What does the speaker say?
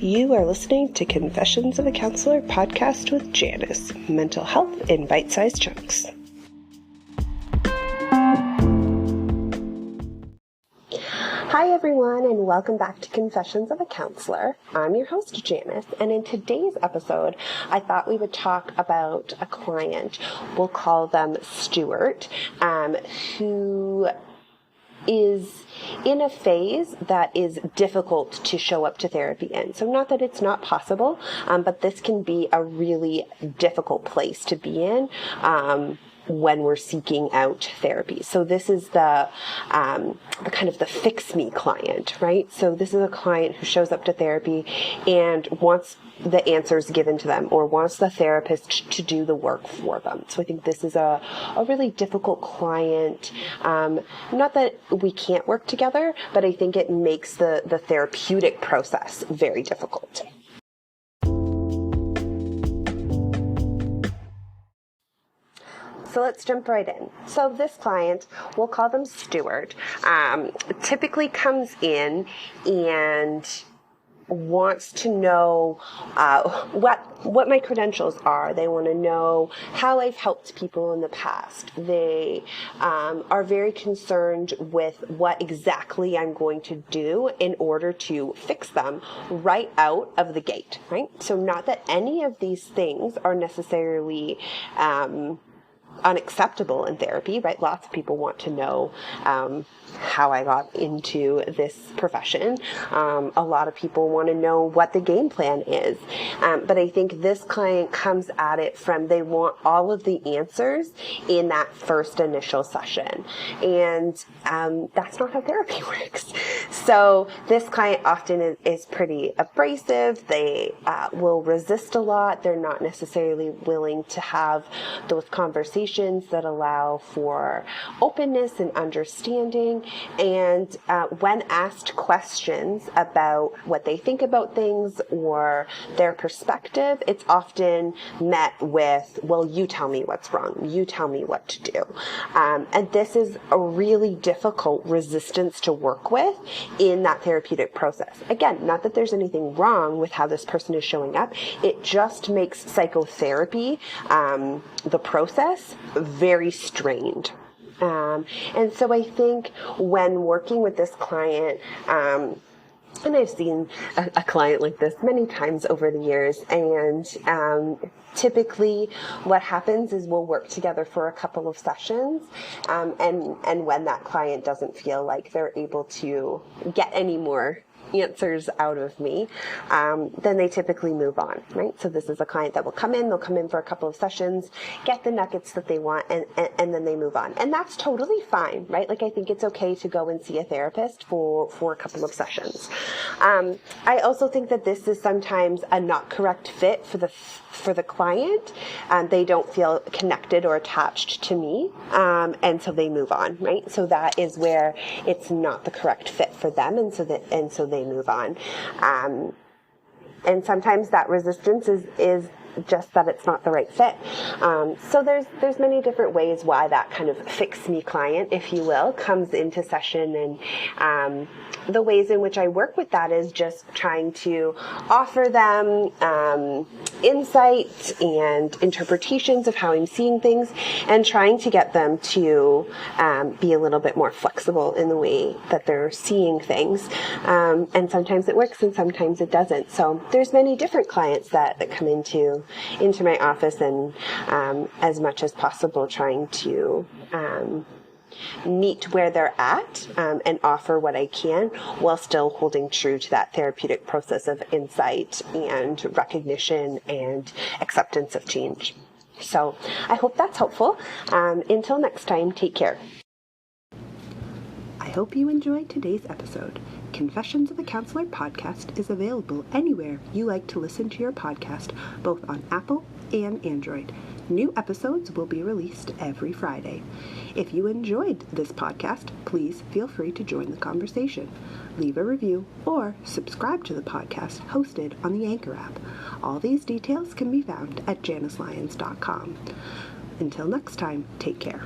You are listening to Confessions of a Counselor podcast with Janice, mental health in bite-sized chunks. Hi everyone, and welcome back to Confessions of a Counselor. I'm your host, Janice, and in today's episode, I thought we would talk about a client. We'll call them Stuart, who is in a phase that is difficult to show up to therapy in. So not that it's not possible, but this can be a really difficult place to be in when we're seeking out therapy. So this is the kind of the fix me client, right? So this is a client who shows up to therapy and wants the answers given to them or wants the therapist to do the work for them. So I think this is a really difficult client. Not that we can't work together, but I think it makes the therapeutic process very difficult. So let's jump right in. So this client, we'll call them Stuart, typically comes in and wants to know what my credentials are. They want to know how I've helped people in the past. They are very concerned with what exactly I'm going to do in order to fix them right out of the gate, right? So not that any of these things are necessarily unacceptable in therapy, right? Lots of people want to know how I got into this profession. A lot of people want to know what the game plan is. But I think this client comes at it from they want all of the answers in that first initial session. And that's not how therapy works. So this client often is pretty abrasive. They will resist a lot. They're not necessarily willing to have those conversations that allow for openness and understanding. And when asked questions about what they think about things or their perspective, it's often met with, well, you tell me what's wrong. You tell me what to do. And this is a really difficult resistance to work with in that therapeutic process. Again, not that there's anything wrong with how this person is showing up. It just makes psychotherapy, the process, very strained. And so I think when working with this client, and I've seen a client like this many times over the years, and typically what happens is we'll work together for a couple of sessions, and when that client doesn't feel like they're able to get any more answers out of me, then they typically move on, right? So this is a client that will come in, they'll come in for a couple of sessions, get the nuggets that they want, and then they move on. And that's totally fine, right? Like, I think it's okay to go and see a therapist for a couple of sessions. I also think that this is sometimes a not correct fit for the client. They don't feel connected or attached to me, and so they move on, right? So that is where it's not the correct fit for them, and so they move on. And sometimes that resistance is just that it's not the right fit. So there's many different ways why that kind of fix me client, if you will, comes into session. And the ways in which I work with that is just trying to offer them insights and interpretations of how I'm seeing things, and trying to get them to be a little bit more flexible in the way that they're seeing things. And sometimes it works and sometimes it doesn't. So there's many different clients that come into my office, and as much as possible trying to meet where they're at and offer what I can while still holding true to that therapeutic process of insight and recognition and acceptance of change. So I hope that's helpful. Until next time, take care. I hope you enjoyed today's episode. Confessions of a Counselor podcast is available anywhere you like to listen to your podcast, both on Apple and Android. New episodes will be released every Friday. If you enjoyed this podcast, please feel free to join the conversation. Leave a review or subscribe to the podcast hosted on the Anchor app. All these details can be found at janicelyons.com. Until next time, take care.